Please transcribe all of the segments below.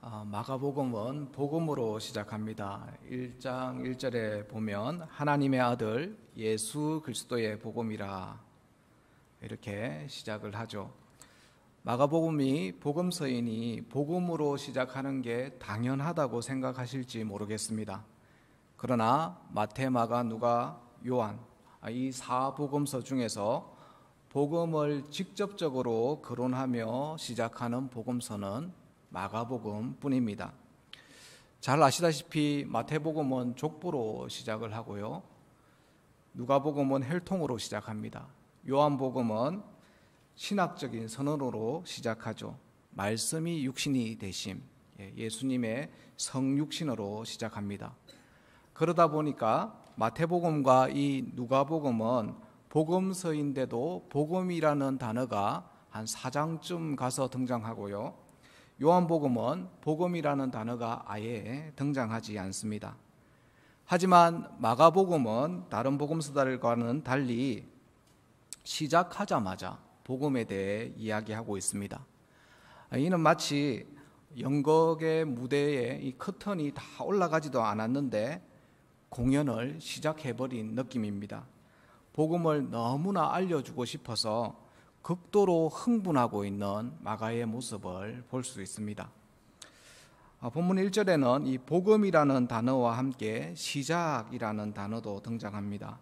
마가복음은 복음으로 시작합니다. 1장 1절에 보면 하나님의 아들 예수 그리스도의 복음이라 이렇게 시작을 하죠. 마가복음이 복음서이니 복음으로 시작하는 게 당연하다고 생각하실지 모르겠습니다. 그러나 마태, 마가, 누가, 요한 이 4복음서 중에서 복음을 직접적으로 거론하며 시작하는 복음서는 마가복음 뿐입니다. 잘 아시다시피 마태복음은 족보로 시작을 하고요, 누가복음은 혈통으로 시작합니다. 요한복음은 신학적인 선언으로 시작하죠. 말씀이 육신이 되심, 예수님의 성육신으로 시작합니다. 그러다 보니까 마태복음과 이 누가복음은 복음서인데도 복음이라는 단어가 한 4장쯤 가서 등장하고요, 요한복음은 복음이라는 단어가 아예 등장하지 않습니다. 하지만 마가복음은 다른 복음서들과는 달리 시작하자마자 복음에 대해 이야기하고 있습니다. 이는 마치 연극의 무대에 이 커튼이 다 올라가지도 않았는데 공연을 시작해버린 느낌입니다. 복음을 너무나 알려주고 싶어서 극도로 흥분하고 있는 마가의 모습을 볼 수 있습니다. 본문 1절에는 이 복음이라는 단어와 함께 시작이라는 단어도 등장합니다.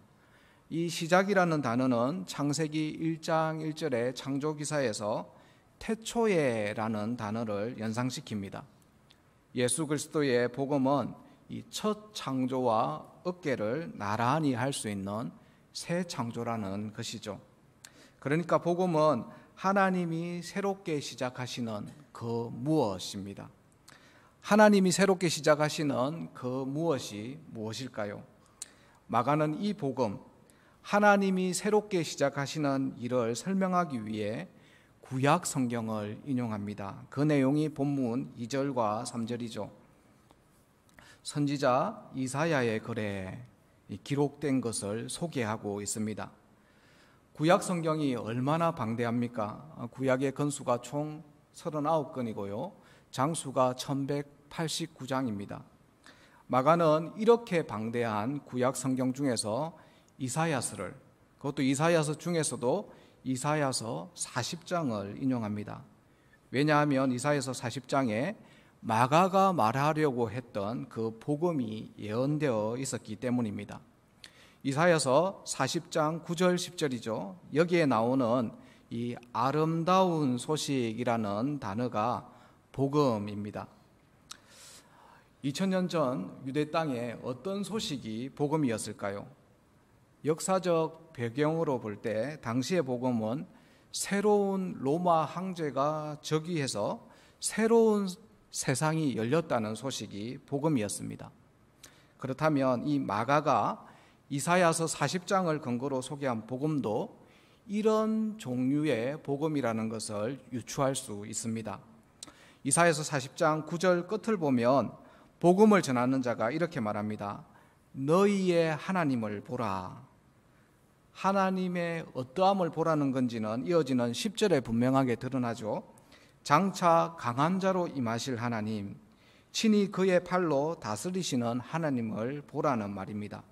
이 시작이라는 단어는 창세기 1장 1절의 창조기사에서 태초에라는 단어를 연상시킵니다. 예수 그리스도의 복음은 이 첫 창조와 어깨를 나란히 할 수 있는 새 창조라는 것이죠. 그러니까 복음은 하나님이 새롭게 시작하시는 그 무엇입니다. 하나님이 새롭게 시작하시는 그 무엇이 무엇일까요? 마가는 이 복음, 하나님이 새롭게 시작하시는 일을 설명하기 위해 구약 성경을 인용합니다. 그 내용이 본문 2절과 3절이죠. 선지자 이사야의 글에 기록된 것을 소개하고 있습니다. 구약 성경이 얼마나 방대합니까? 구약의 건수가 총 39건이고요, 장수가 1189장입니다. 마가는 이렇게 방대한 구약 성경 중에서 이사야서를, 그것도 이사야서 중에서도 이사야서 40장을 인용합니다. 왜냐하면 이사야서 40장에 마가가 말하려고 했던 그 복음이 예언되어 있었기 때문입니다. 이사야서 40장 9절 10절이죠. 여기에 나오는 이 아름다운 소식이라는 단어가 복음입니다. 2000년 전 유대 땅에 어떤 소식이 복음이었을까요? 역사적 배경으로 볼 때 당시의 복음은 새로운 로마 황제가 즉위해서 새로운 세상이 열렸다는 소식이 복음이었습니다. 그렇다면 이 마가가 이사야서 40장을 근거로 소개한 복음도 이런 종류의 복음이라는 것을 유추할 수 있습니다. 이사야서 40장 9절 끝을 보면 복음을 전하는 자가 이렇게 말합니다. 너희의 하나님을 보라. 하나님의 어떠함을 보라는 건지는 이어지는 10절에 분명하게 드러나죠. 장차 강한 자로 임하실 하나님, 친히 그의 팔로 다스리시는 하나님을 보라는 말입니다.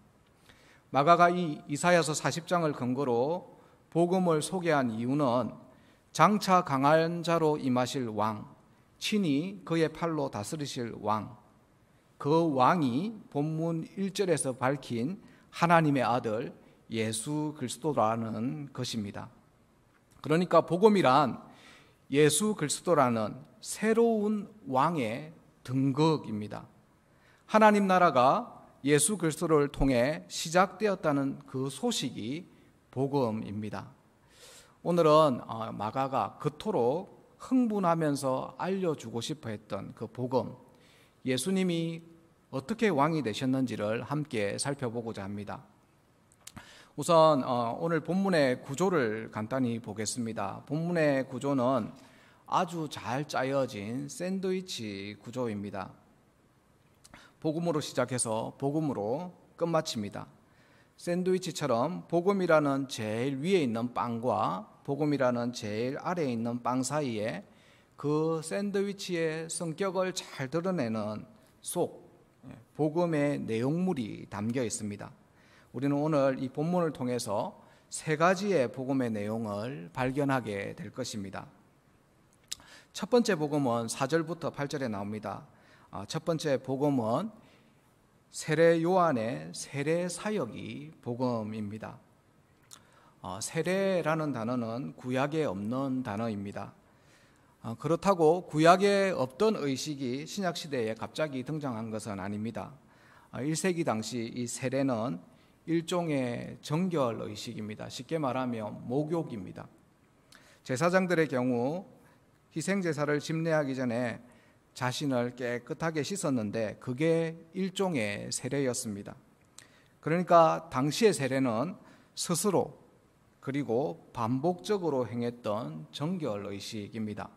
마가가 이 이사야서 40장을 근거로 복음을 소개한 이유는 장차 강한 자로 임하실 왕, 친히 그의 팔로 다스리실 왕, 그 왕이 본문 1절에서 밝힌 하나님의 아들 예수 그리스도라는 것입니다. 그러니까 복음이란 예수 그리스도라는 새로운 왕의 등극입니다. 하나님 나라가 예수 그리스도를 통해 시작되었다는 그 소식이 복음입니다. 오늘은 마가가 그토록 흥분하면서 알려주고 싶어 했던 그 복음, 예수님이 어떻게 왕이 되셨는지를 함께 살펴보고자 합니다. 우선 오늘 본문의 구조를 간단히 보겠습니다. 본문의 구조는 아주 잘 짜여진 샌드위치 구조입니다. 복음으로 시작해서 복음으로 끝마칩니다. 샌드위치처럼 복음이라는 제일 위에 있는 빵과 복음이라는 제일 아래에 있는 빵 사이에 그 샌드위치의 성격을 잘 드러내는 속 복음의 내용물이 담겨 있습니다. 우리는 오늘 이 본문을 통해서 세 가지의 복음의 내용을 발견하게 될 것입니다. 첫 번째 복음은 4절부터 8절에 나옵니다. 첫 번째 복음은 세례 요한의 세례 사역이 복음입니다. 세례라는 단어는 구약에 없는 단어입니다. 그렇다고 구약에 없던 의식이 신약시대에 갑자기 등장한 것은 아닙니다. 1세기 당시 이 세례는 일종의 정결 의식입니다. 쉽게 말하면 목욕입니다. 제사장들의 경우 희생제사를 집례하기 전에 자신을 깨끗하게 씻었는데 그게 일종의 세례였습니다. 그러니까 당시의 세례는 스스로 그리고 반복적으로 행했던 정결 의식입니다.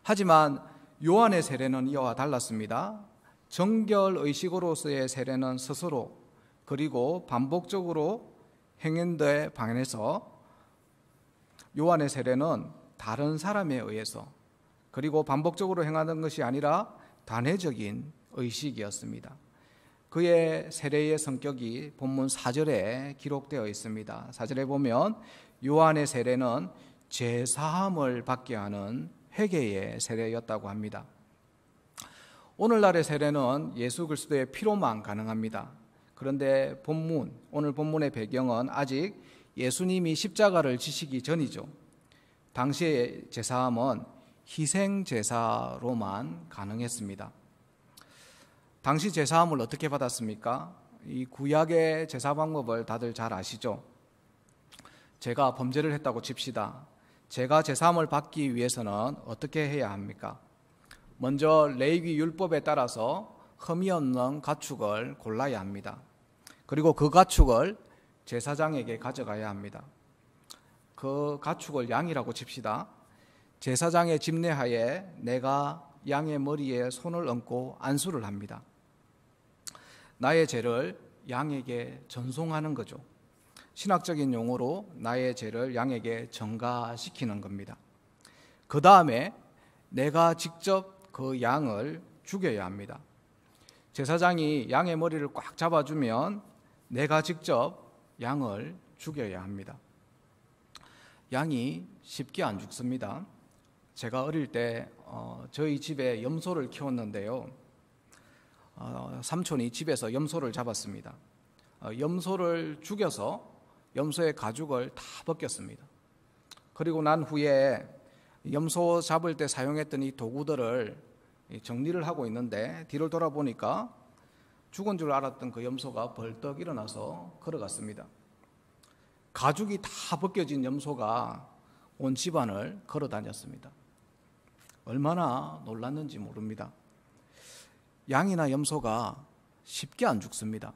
하지만 요한의 세례는 이와 달랐습니다. 정결 의식으로서의 세례는 스스로 그리고 반복적으로 행한 데 반해서 요한의 세례는 다른 사람에 의해서 그리고 반복적으로 행하는 것이 아니라 단회적인 의식이었습니다. 그의 세례의 성격이 본문 4절에 기록되어 있습니다. 4절에 보면 요한의 세례는 죄사함을 받게 하는 회개의 세례였다고 합니다. 오늘날의 세례는 예수 그리스도의 피로만 가능합니다. 그런데 오늘 본문의 배경은 아직 예수님이 십자가를 지시기 전이죠. 당시의 제사함은 희생제사로만 가능했습니다. 당시 제사함을 어떻게 받았습니까? 이 구약의 제사 방법을 다들 잘 아시죠? 제가 범죄를 했다고 칩시다. 제가 제사함을 받기 위해서는 어떻게 해야 합니까? 먼저 레위기 율법에 따라서 흠이 없는 가축을 골라야 합니다. 그리고 그 가축을 제사장에게 가져가야 합니다. 그 가축을 양이라고 칩시다. 제사장의 집례하에 내가 양의 머리에 손을 얹고 안수를 합니다. 나의 죄를 양에게 전송하는 거죠. 신학적인 용어로 나의 죄를 양에게 전가시키는 겁니다. 그 다음에 내가 직접 그 양을 죽여야 합니다. 제사장이 양의 머리를 꽉 잡아주면 내가 직접 양을 죽여야 합니다. 양이 쉽게 안 죽습니다. 제가 어릴 때 저희 집에 염소를 키웠는데요. 삼촌이 집에서 염소를 잡았습니다. 염소를 죽여서 염소의 가죽을 다 벗겼습니다. 그리고 난 후에 염소 잡을 때 사용했던 이 도구들을 정리를 하고 있는데 뒤를 돌아보니까 죽은 줄 알았던 그 염소가 벌떡 일어나서 걸어갔습니다. 가죽이 다 벗겨진 염소가 온 집안을 걸어 다녔습니다. 얼마나 놀랐는지 모릅니다. 양이나 염소가 쉽게 안 죽습니다.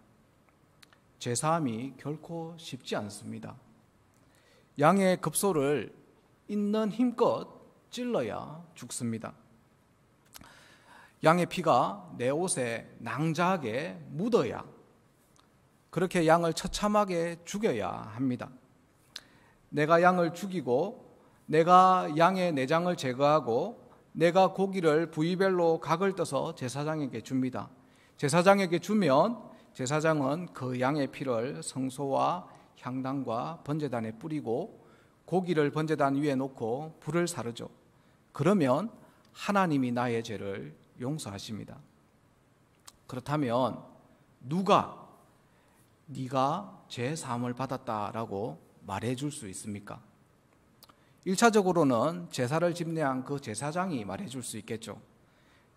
제사함이 결코 쉽지 않습니다. 양의 급소를 있는 힘껏 찔러야 죽습니다. 양의 피가 내 옷에 낭자하게 묻어야 그렇게 양을 처참하게 죽여야 합니다. 내가 양을 죽이고 내가 양의 내장을 제거하고 내가 고기를 부위별로 각을 떠서 제사장에게 줍니다. 제사장에게 주면 제사장은 그 양의 피를 성소와 향단과 번제단에 뿌리고 고기를 번제단 위에 놓고 불을 사르죠. 그러면 하나님이 나의 죄를 용서하십니다. 그렇다면 누가 네가 죄 사함을 받았다라고 말해줄 수 있습니까? 1차적으로는 제사를 집례한 그 제사장이 말해줄 수 있겠죠.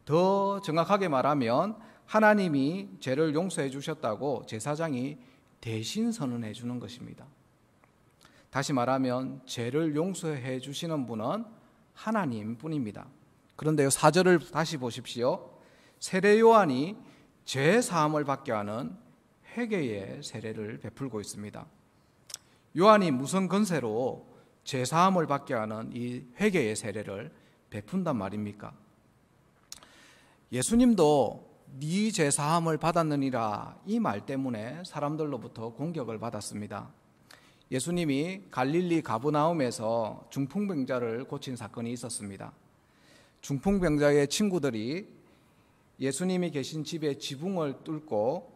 더 정확하게 말하면 하나님이 죄를 용서해 주셨다고 제사장이 대신 선언해 주는 것입니다. 다시 말하면 죄를 용서해 주시는 분은 하나님뿐입니다. 그런데요, 4절을 다시 보십시오. 세례 요한이 죄 사함을 받게 하는 회개의 세례를 베풀고 있습니다. 요한이 무슨 건세로 죄 사함을 받게 하는 이 회개의 세례를 베푼단 말입니까? 예수님도 네 죄 사함을 받았느니라 이 말 때문에 사람들로부터 공격을 받았습니다. 예수님이 갈릴리 가브나움에서 중풍병자를 고친 사건이 있었습니다. 중풍병자의 친구들이 예수님이 계신 집의 지붕을 뚫고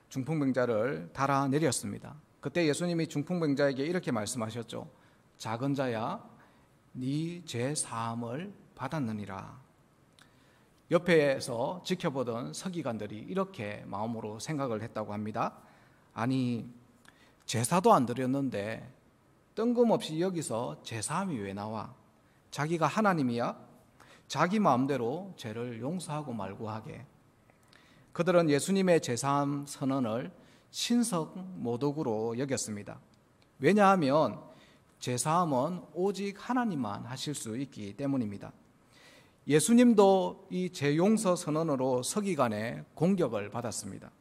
중풍병자를 달아내렸습니다. 그때 예수님이 중풍병자에게 이렇게 말씀하셨죠. 작은 자야, 네 죄 사함을 받았느니라. 옆에서 지켜보던 서기관들이 이렇게 마음으로 생각을 했다고 합니다. 아니, 제사도 안 드렸는데 뜬금없이 여기서 제사함이 왜 나와? 자기가 하나님이야? 자기 마음대로 죄를 용서하고 말고 하게. 그들은 예수님의 제사함 선언을 신성모독으로 여겼습니다. 왜냐하면 제사함은 오직 하나님만 하실 수 있기 때문입니다. 예수님도 이 죄용서 선언으로 서기관의 공격을 받았습니다.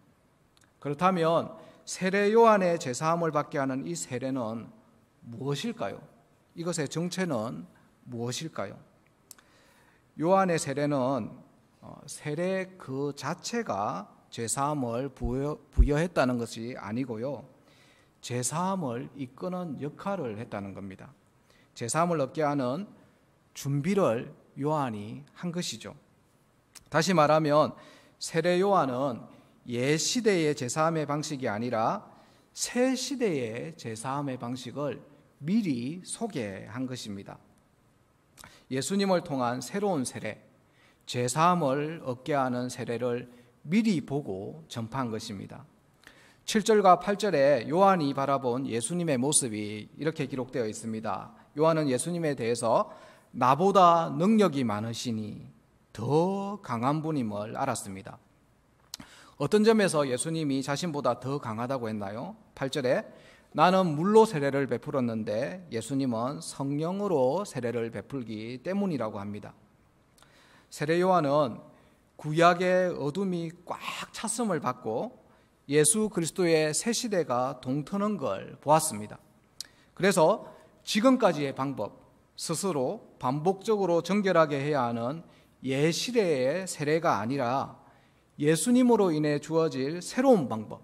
그렇다면 세례 요한의 제사함을 받게 하는 이 세례는 무엇일까요? 이것의 정체는 무엇일까요? 요한의 세례는 세례 그 자체가 제사함을 부여했다는 것이 아니고요. 제사함을 이끄는 역할을 했다는 겁니다. 제사함을 얻게 하는 준비를 요한이 한 것이죠. 다시 말하면 세례 요한은 옛 시대의 제사함의 방식이 아니라 새 시대의 제사함의 방식을 미리 소개한 것입니다. 예수님을 통한 새로운 세례, 제사함을 얻게 하는 세례를 미리 보고 전파한 것입니다. 7절과 8절에 요한이 바라본 예수님의 모습이 이렇게 기록되어 있습니다. 요한은 예수님에 대해서 나보다 능력이 많으시니 더 강한 분임을 알았습니다. 어떤 점에서 예수님이 자신보다 더 강하다고 했나요? 8절에 나는 물로 세례를 베풀었는데 예수님은 성령으로 세례를 베풀기 때문이라고 합니다. 세례 요한은 구약의 어둠이 꽉 찼음을 받고 예수 그리스도의 새 시대가 동트는 걸 보았습니다. 그래서 지금까지의 방법, 스스로 반복적으로 정결하게 해야 하는 옛 시대의 세례가 아니라 예수님으로 인해 주어질 새로운 방법,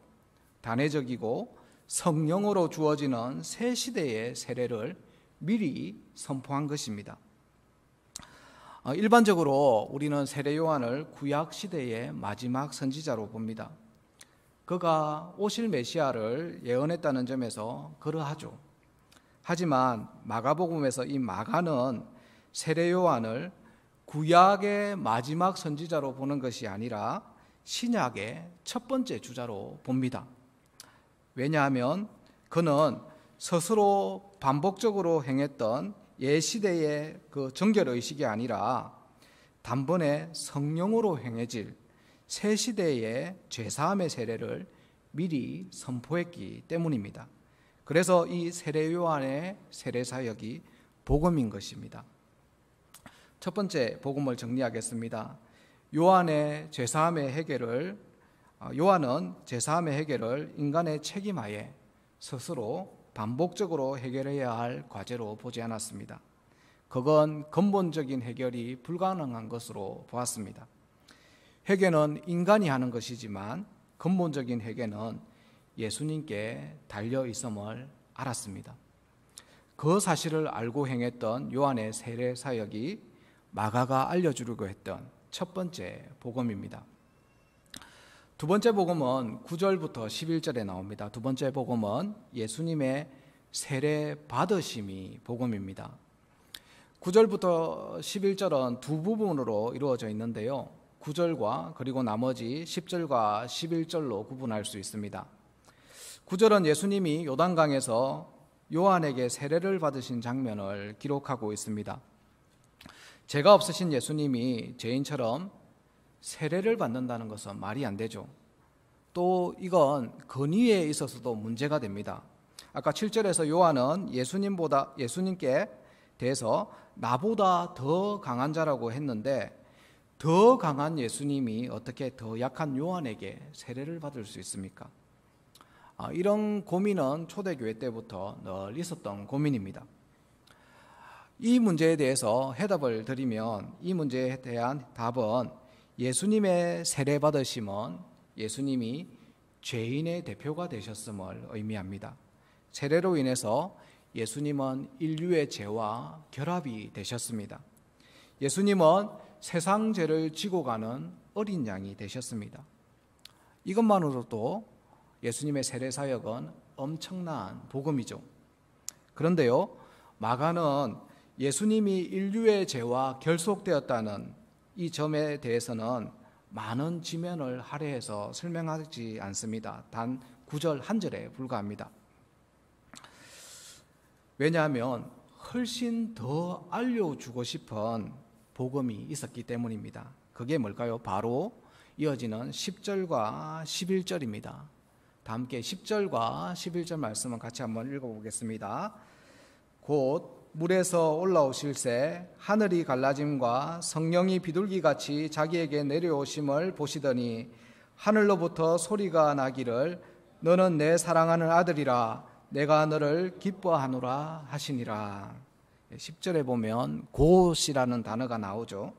단회적이고 성령으로 주어지는 새 시대의 세례를 미리 선포한 것입니다. 일반적으로 우리는 세례 요한을 구약 시대의 마지막 선지자로 봅니다. 그가 오실 메시아를 예언했다는 점에서 그러하죠. 하지만 마가복음에서 이 마가는 세례 요한을 구약의 마지막 선지자로 보는 것이 아니라 신약의 첫 번째 주자로 봅니다. 왜냐하면 그는 스스로 반복적으로 행했던 옛 시대의 그 정결의식이 아니라 단번에 성령으로 행해질 새 시대의 죄사함의 세례를 미리 선포했기 때문입니다. 그래서 이 세례 요한의 세례 사역이 복음인 것입니다. 첫 번째 복음을 정리하겠습니다. 요한은 제사함의 해결을 인간의 책임하에 스스로 반복적으로 해결해야 할 과제로 보지 않았습니다. 그건 근본적인 해결이 불가능한 것으로 보았습니다. 회개는 인간이 하는 것이지만 근본적인 회개는 예수님께 달려 있음을 알았습니다. 그 사실을 알고 행했던 요한의 세례 사역이 마가가 알려주려고 했던 첫 번째 복음입니다. 두 번째 복음은 9절부터 11절에 나옵니다. 두 번째 복음은 예수님의 세례 받으심이 복음입니다. 9절부터 11절은 두 부분으로 이루어져 있는데요. 9절과 그리고 나머지 10절과 11절로 구분할 수 있습니다. 9절은 예수님이 요단강에서 요한에게 세례를 받으신 장면을 기록하고 있습니다. 죄가 없으신 예수님이 죄인처럼 세례를 받는다는 것은 말이 안 되죠. 또 이건 권위에 있어서도 문제가 됩니다. 아까 7절에서 요한은 예수님께 대해서 나보다 더 강한 자라고 했는데 더 강한 예수님이 어떻게 더 약한 요한에게 세례를 받을 수 있습니까? 이런 고민은 초대교회 때부터 늘 있었던 고민입니다. 이 문제에 대해서 해답을 드리면 이 문제에 대한 답은 예수님의 세례 받으심은 예수님이 죄인의 대표가 되셨음을 의미합니다. 세례로 인해서 예수님은 인류의 죄와 결합이 되셨습니다. 예수님은 세상 죄를 지고 가는 어린 양이 되셨습니다. 이것만으로도 예수님의 세례 사역은 엄청난 복음이죠. 그런데요, 마가는 예수님이 인류의 죄와 결속되었다는 이 점에 대해서는 많은 지면을 할애해서 설명하지 않습니다. 단 9절 한 절에 불과합니다. 왜냐하면 훨씬 더 알려주고 싶은 복음이 있었기 때문입니다. 그게 뭘까요? 바로 이어지는 10절과 11절입니다. 다 함께 10절과 11절 말씀은 같이 한번 읽어보겠습니다. 곧 물에서 올라오실새 하늘이 갈라짐과 성령이 비둘기같이 자기에게 내려오심을 보시더니 하늘로부터 소리가 나기를 너는 내 사랑하는 아들이라 내가 너를 기뻐하노라 하시니라. 10절에 보면 곧이라는 단어가 나오죠.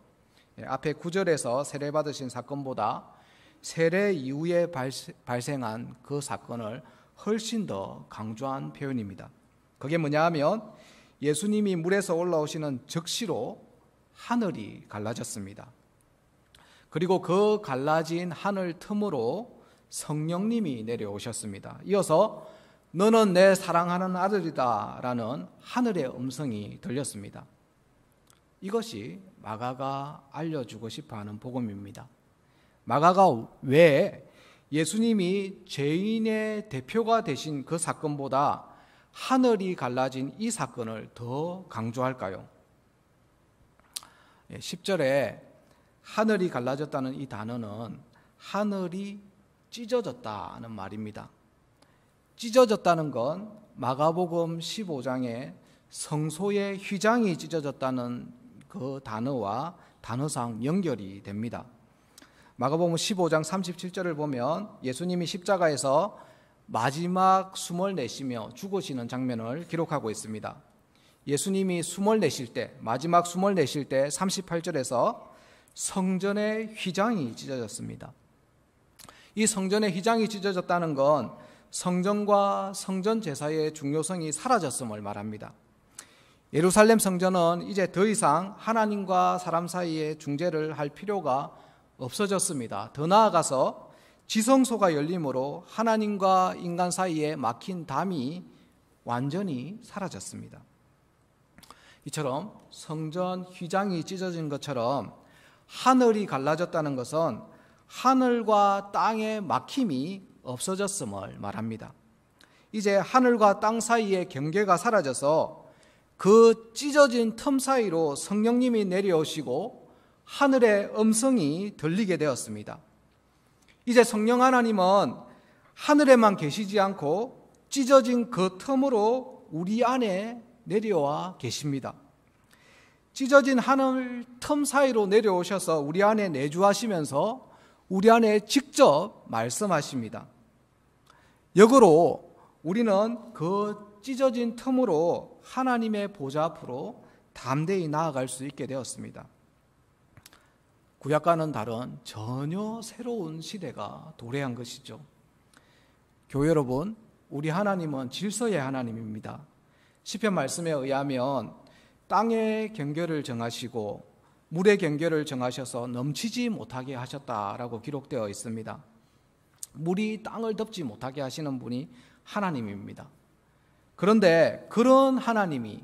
앞에 9절에서 세례받으신 사건보다 세례 이후에 발생한 그 사건을 훨씬 더 강조한 표현입니다. 그게 뭐냐 하면 예수님이 물에서 올라오시는 즉시로 하늘이 갈라졌습니다. 그리고 그 갈라진 하늘 틈으로 성령님이 내려오셨습니다. 이어서 너는 내 사랑하는 아들이다 라는 하늘의 음성이 들렸습니다. 이것이 마가가 알려주고 싶어하는 복음입니다. 마가가 왜 예수님이 죄인의 대표가 되신 그 사건보다 하늘이 갈라진 이 사건을 더 강조할까요? 10절에 하늘이 갈라졌다는 이 단어는 하늘이 찢어졌다는 말입니다. 찢어졌다는 건 마가복음 15장에 성소의 휘장이 찢어졌다는 그 단어와 단어상 연결이 됩니다. 마가복음 15장 37절을 보면 예수님이 십자가에서 마지막 숨을 내쉬며 죽으시는 장면을 기록하고 있습니다. 예수님이 숨을 내쉴 때, 마지막 숨을 내쉴 때 38절에서 성전의 휘장이 찢어졌습니다. 이 성전의 휘장이 찢어졌다는 건 성전과 성전 제사의 중요성이 사라졌음을 말합니다. 예루살렘 성전은 이제 더 이상 하나님과 사람 사이에 중재를 할 필요가 없어졌습니다. 더 나아가서 지성소가 열림으로 하나님과 인간 사이에 막힌 담이 완전히 사라졌습니다. 이처럼 성전 휘장이 찢어진 것처럼 하늘이 갈라졌다는 것은 하늘과 땅의 막힘이 없어졌음을 말합니다. 이제 하늘과 땅 사이의 경계가 사라져서 그 찢어진 틈 사이로 성령님이 내려오시고 하늘의 음성이 들리게 되었습니다. 이제 성령 하나님은 하늘에만 계시지 않고 찢어진 그 틈으로 우리 안에 내려와 계십니다. 찢어진 하늘 틈 사이로 내려오셔서 우리 안에 내주하시면서 우리 안에 직접 말씀하십니다. 역으로 우리는 그 찢어진 틈으로 하나님의 보좌 앞으로 담대히 나아갈 수 있게 되었습니다. 구약과는 다른 전혀 새로운 시대가 도래한 것이죠. 교회 여러분, 우리 하나님은 질서의 하나님입니다. 시편 말씀에 의하면 땅의 경계를 정하시고 물의 경계를 정하셔서 넘치지 못하게 하셨다라고 기록되어 있습니다. 물이 땅을 덮지 못하게 하시는 분이 하나님입니다. 그런데 그런 하나님이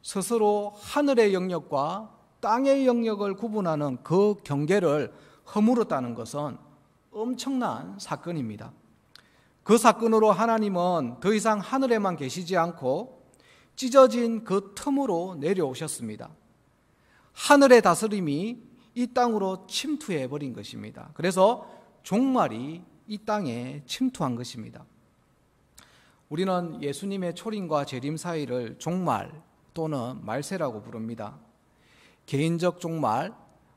스스로 하늘의 영역과 땅의 영역을 구분하는 그 경계를 허물었다는 것은 엄청난 사건입니다. 그 사건으로 하나님은 더 이상 하늘에만 계시지 않고 찢어진 그 틈으로 내려오셨습니다. 하늘의 다스림이 이 땅으로 침투해 버린 것입니다. 그래서 종말이 이 땅에 침투한 것입니다. 우리는 예수님의 초림과 재림 사이를 종말 또는 말세라고 부릅니다. 개인적 종말,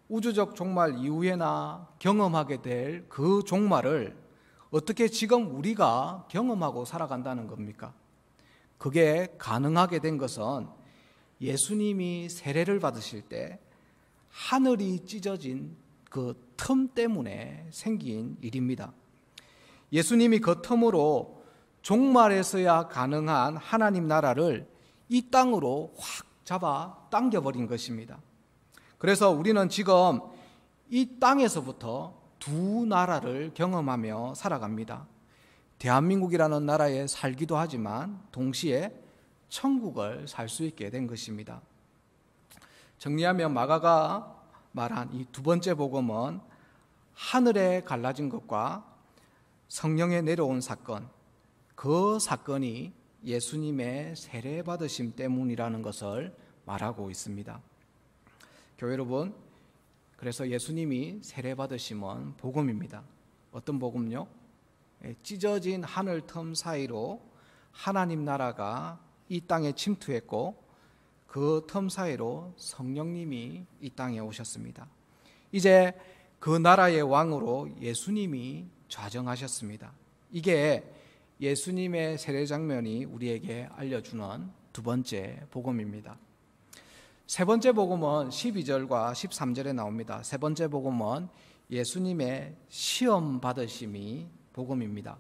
우주적 종말 이후에나 경험하게 될 그 종말을 어떻게 지금 우리가 경험하고 살아간다는 겁니까? 그게 가능하게 된 것은 예수님이 세례를 받으실 때 하늘이 찢어진 그 틈 때문에 생긴 일입니다. 예수님이 그 틈으로 종말에서야 가능한 하나님 나라를 이 땅으로 확 잡아 당겨버린 것입니다. 그래서 우리는 지금 이 땅에서부터 두 나라를 경험하며 살아갑니다. 대한민국이라는 나라에 살기도 하지만 동시에 천국을 살 수 있게 된 것입니다. 정리하면 마가가 말한 이 두 번째 복음은 하늘에 갈라진 것과 성령에 내려온 사건, 그 사건이 예수님의 세례 받으심 때문이라는 것을 말하고 있습니다. 교회 여러분, 그래서 예수님이 세례 받으심은 복음입니다. 어떤 복음요? 찢어진 하늘 틈 사이로 하나님 나라가 이 땅에 침투했고 그 틈 사이로 성령님이 이 땅에 오셨습니다. 이제 그 나라의 왕으로 예수님이 좌정하셨습니다. 이게 예수님의 세례 장면이 우리에게 알려주는 두 번째 복음입니다. 세 번째 복음은 12절과 13절에 나옵니다. 세 번째 복음은 예수님의 시험 받으심이 복음입니다.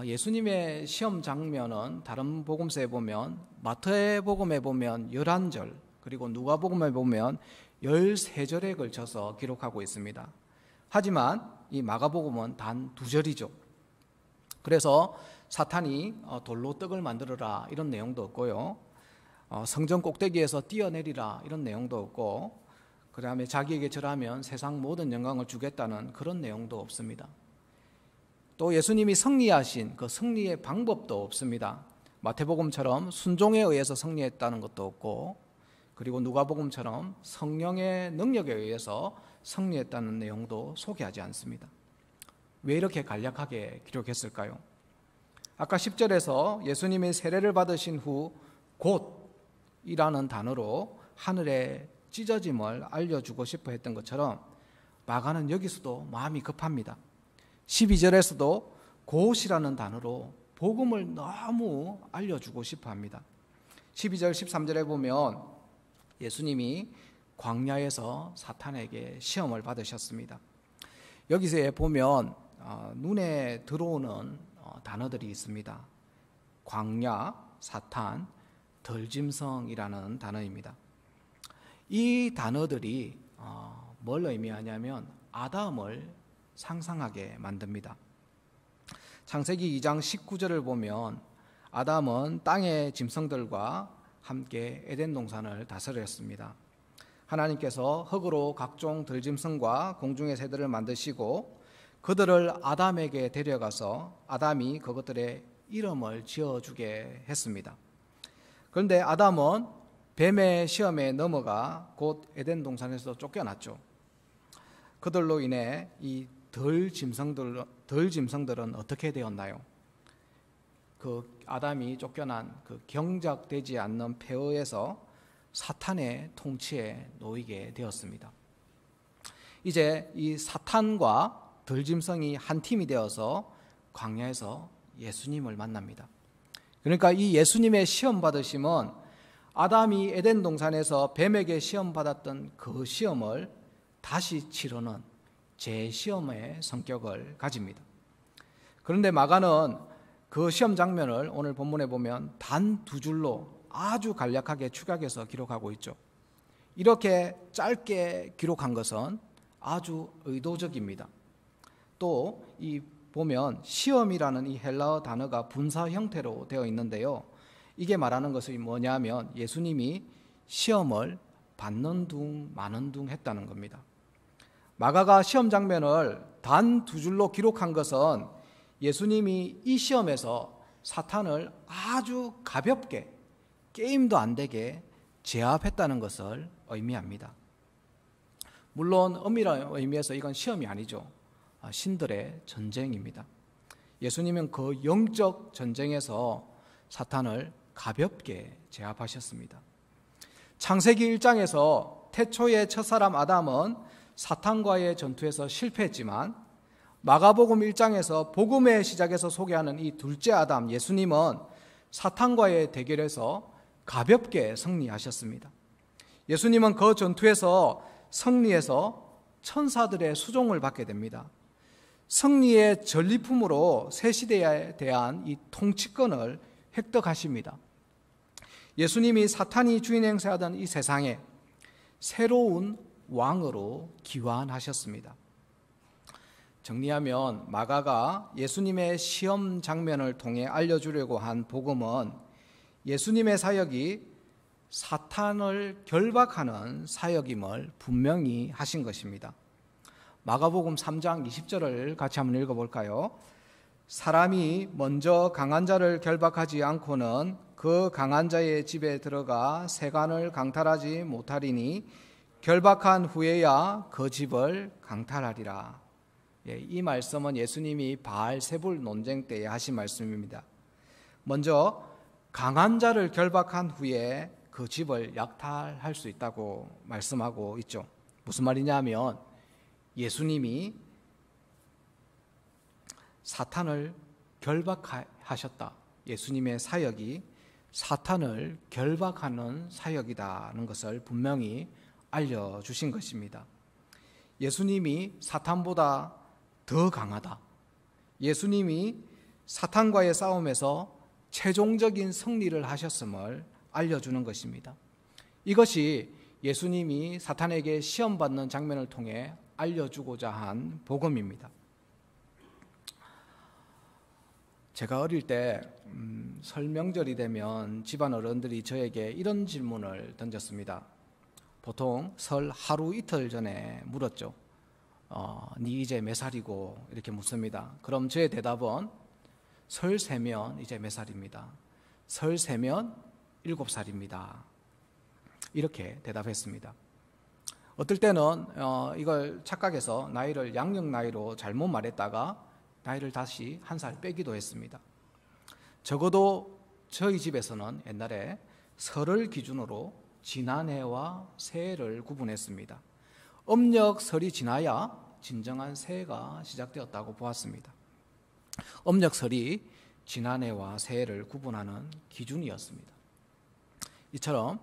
예수님의 시험 장면은 다른 복음서에 보면 마태복음에 보면 11절, 그리고 누가복음에 보면 13절에 걸쳐서 기록하고 있습니다. 하지만 이 마가복음은 단 2절이죠. 그래서 사탄이 돌로 떡을 만들어라 이런 내용도 없고요. 성전 꼭대기에서 뛰어내리라 이런 내용도 없고, 그 다음에 자기에게 절하면 세상 모든 영광을 주겠다는 그런 내용도 없습니다. 또 예수님이 승리하신 그 승리의 방법도 없습니다. 마태복음처럼 순종에 의해서 승리했다는 것도 없고, 그리고 누가복음처럼 성령의 능력에 의해서 승리했다는 내용도 소개하지 않습니다. 왜 이렇게 간략하게 기록했을까요? 아까 10절에서 예수님이 세례를 받으신 후 곧이라는 단어로 하늘의 찢어짐을 알려주고 싶어 했던 것처럼 마가는 여기서도 마음이 급합니다. 12절에서도 곧이라는 단어로 복음을 너무 알려주고 싶어 합니다. 12절 13절에 보면 예수님이 광야에서 사탄에게 시험을 받으셨습니다. 여기서 보면 눈에 들어오는 단어들이 있습니다. 광야, 사탄, 덜짐승이라는 단어입니다. 이 단어들이 뭘 의미하냐면 아담을 상상하게 만듭니다. 창세기 2장 19절을 보면 아담은 땅의 짐승들과 함께 에덴 동산을 다스렸습니다. 하나님께서 흙으로 각종 들짐승과 공중의 새들을 만드시고 그들을 아담에게 데려가서 아담이 그것들의 이름을 지어주게 했습니다. 그런데 아담은 뱀의 시험에 넘어가 곧 에덴 동산에서 쫓겨났죠. 그들로 인해 이 덜짐승들은 어떻게 되었나요? 그 아담이 쫓겨난 그 경작되지 않는 폐허에서 사탄의 통치에 놓이게 되었습니다. 이제 이 사탄과 덜짐승이 한 팀이 되어서 광야에서 예수님을 만납니다. 그러니까 이 예수님의 시험 받으심은 아담이 에덴 동산에서 뱀에게 시험 받았던 그 시험을 다시 치르는 재시험의 성격을 가집니다. 그런데 마가는 그 시험 장면을 오늘 본문에 보면 단 2줄로 아주 간략하게 축약해서 기록하고 있죠. 이렇게 짧게 기록한 것은 아주 의도적입니다. 또 이 보면 시험이라는 이 헬라어 단어가 분사 형태로 되어 있는데요. 이게 말하는 것이 뭐냐면 예수님이 시험을 받는 둥 마는 둥 했다는 겁니다. 마가가 시험 장면을 단 2줄로 기록한 것은 예수님이 이 시험에서 사탄을 아주 가볍게 게임도 안 되게 제압했다는 것을 의미합니다. 물론 엄밀한 의미에서 이건 시험이 아니죠. 신들의 전쟁입니다. 예수님은 그 영적 전쟁에서 사탄을 가볍게 제압하셨습니다. 창세기 1장에서 태초의 첫사람 아담은 사탄과의 전투에서 실패했지만 마가복음 1장에서 복음의 시작에서 소개하는 이 둘째 아담 예수님은 사탄과의 대결에서 가볍게 승리하셨습니다. 예수님은 그 전투에서 승리해서 천사들의 수종을 받게 됩니다. 승리의 전리품으로 새 시대에 대한 이 통치권을 획득하십니다. 예수님이 사탄이 주인 행세하던 이 세상에 새로운 왕으로 기환하셨습니다. 정리하면 마가가 예수님의 시험 장면을 통해 알려주려고 한 복음은 예수님의 사역이 사탄을 결박하는 사역임을 분명히 하신 것입니다. 마가복음 3장 20절을 같이 한번 읽어볼까요? 사람이 먼저 강한 자를 결박하지 않고는 그 강한 자의 집에 들어가 세간을 강탈하지 못하리니 결박한 후에야 그 집을 강탈하리라. 이 말씀은 예수님이 바알세불 논쟁 때에 하신 말씀입니다. 먼저 강한 자를 결박한 후에 그 집을 약탈할 수 있다고 말씀하고 있죠. 무슨 말이냐면 예수님이 사탄을 결박하셨다. 예수님의 사역이 사탄을 결박하는 사역이라는 것을 분명히 알려주신 것입니다. 예수님이 사탄보다 더 강하다. 예수님이 사탄과의 싸움에서 최종적인 승리를 하셨음을 알려주는 것입니다. 이것이 예수님이 사탄에게 시험받는 장면을 통해 알려주고자 한 복음입니다. 제가 어릴 때 설 명절이 되면 집안 어른들이 저에게 이런 질문을 던졌습니다. 보통 설 하루 이틀 전에 물었죠. 네 이제 몇 살이고 이렇게 묻습니다. 그럼 저의 대답은 설 세면 이제 몇 살입니다. 설 세면 7살입니다. 이렇게 대답했습니다. 어떨 때는 이걸 착각해서 나이를 양력 나이로 잘못 말했다가 나이를 다시 1살 빼기도 했습니다. 적어도 저희 집에서는 옛날에 설을 기준으로 지난해와 새해를 구분했습니다. 음력설이 지나야 진정한 새해가 시작되었다고 보았습니다. 음력설이 지난해와 새해를 구분하는 기준이었습니다. 이처럼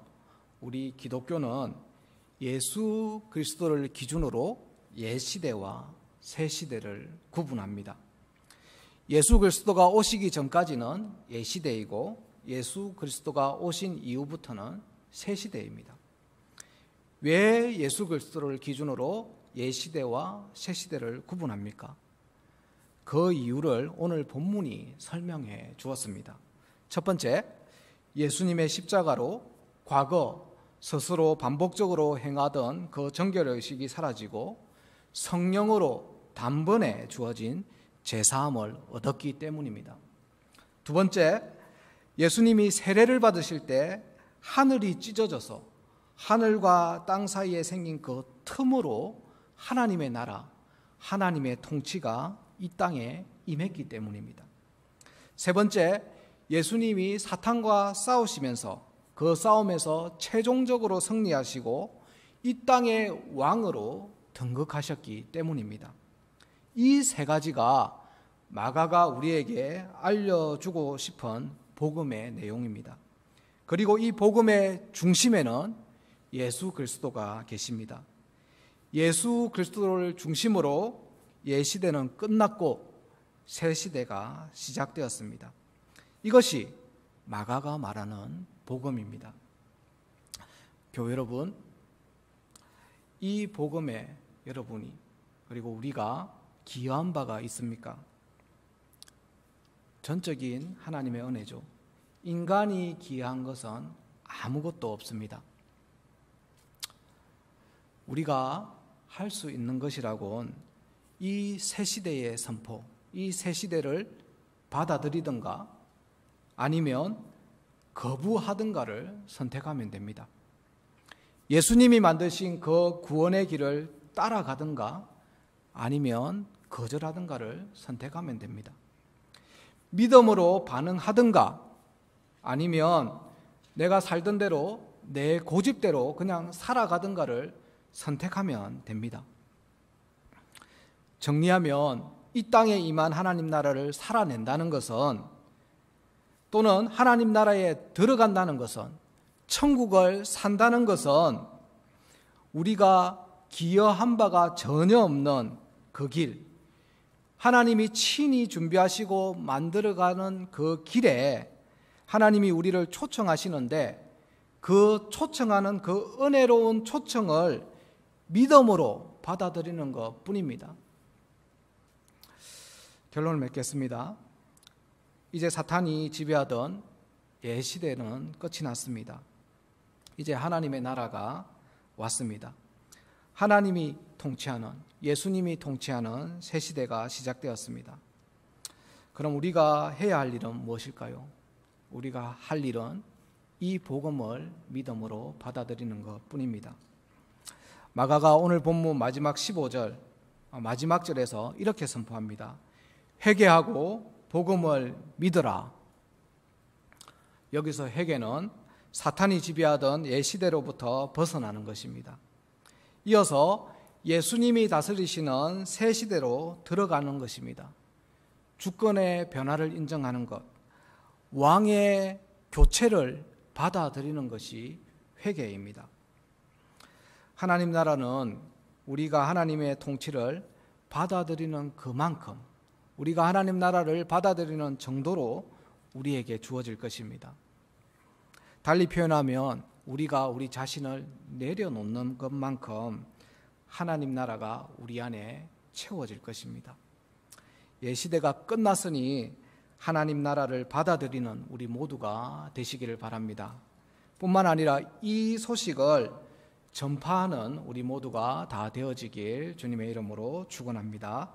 우리 기독교는 예수 그리스도를 기준으로 옛시대와 새시대를 구분합니다. 예수 그리스도가 오시기 전까지는 옛시대이고 예수 그리스도가 오신 이후부터는 새시대입니다. 왜 예수 그리스도를 기준으로 옛시대와 새시대를 구분합니까? 그 이유를 오늘 본문이 설명해 주었습니다. 첫 번째, 예수님의 십자가로 과거 스스로 반복적으로 행하던 그 정결의식이 사라지고 성령으로 단번에 주어진 제사함을 얻었기 때문입니다. 두 번째, 예수님이 세례를 받으실 때 하늘이 찢어져서 하늘과 땅 사이에 생긴 그 틈으로 하나님의 나라, 하나님의 통치가 이 땅에 임했기 때문입니다. 세 번째, 예수님이 사탄과 싸우시면서 그 싸움에서 최종적으로 승리하시고 이 땅의 왕으로 등극하셨기 때문입니다. 이 세 가지가 마가가 우리에게 알려주고 싶은 복음의 내용입니다. 그리고 이 복음의 중심에는 예수 그리스도가 계십니다. 예수 그리스도를 중심으로 옛시대는 끝났고 새시대가 시작되었습니다. 이것이 마가가 말하는 복음입니다. 교회 여러분, 이 복음에 여러분이 그리고 우리가 기여한 바가 있습니까? 전적인 하나님의 은혜죠. 인간이 기여한 것은 아무것도 없습니다. 우리가 할 수 있는 것이라곤 이 새 시대의 선포, 이 새 시대를 받아들이든가 아니면 거부하든가를 선택하면 됩니다. 예수님이 만드신 그 구원의 길을 따라가든가 아니면 거절하든가를 선택하면 됩니다. 믿음으로 반응하든가 아니면 내가 살던 대로 내 고집대로 그냥 살아가든가를 선택하면 됩니다. 정리하면 이 땅에 임한 하나님 나라를 살아낸다는 것은 또는 하나님 나라에 들어간다는 것은 천국을 산다는 것은 우리가 기여한 바가 전혀 없는 그 길, 하나님이 친히 준비하시고 만들어가는 그 길에 하나님이 우리를 초청하시는데 그 초청하는 그 은혜로운 초청을 믿음으로 받아들이는 것 뿐입니다. 결론을 맺겠습니다. 이제 사탄이 지배하던 옛시대는 끝이 났습니다. 이제 하나님의 나라가 왔습니다. 하나님이 통치하는, 예수님이 통치하는 새 시대가 시작되었습니다. 그럼 우리가 해야 할 일은 무엇일까요? 우리가 할 일은 이 복음을 믿음으로 받아들이는 것 뿐입니다. 마가가 오늘 본문 마지막 15절, 마지막 절에서 이렇게 선포합니다. 회개하고 복음을 믿으라. 여기서 회개는 사탄이 지배하던 옛 시대로부터 벗어나는 것입니다. 이어서 예수님이 다스리시는 새 시대로 들어가는 것입니다. 주권의 변화를 인정하는 것, 왕의 교체를 받아들이는 것이 회개입니다. 하나님 나라는 우리가 하나님의 통치를 받아들이는 그만큼, 우리가 하나님 나라를 받아들이는 정도로 우리에게 주어질 것입니다. 달리 표현하면 우리가 우리 자신을 내려놓는 것만큼 하나님 나라가 우리 안에 채워질 것입니다. 옛시대가 끝났으니 하나님 나라를 받아들이는 우리 모두가 되시기를 바랍니다. 뿐만 아니라 이 소식을 전파하는 우리 모두가 다 되어지길 주님의 이름으로 축원합니다.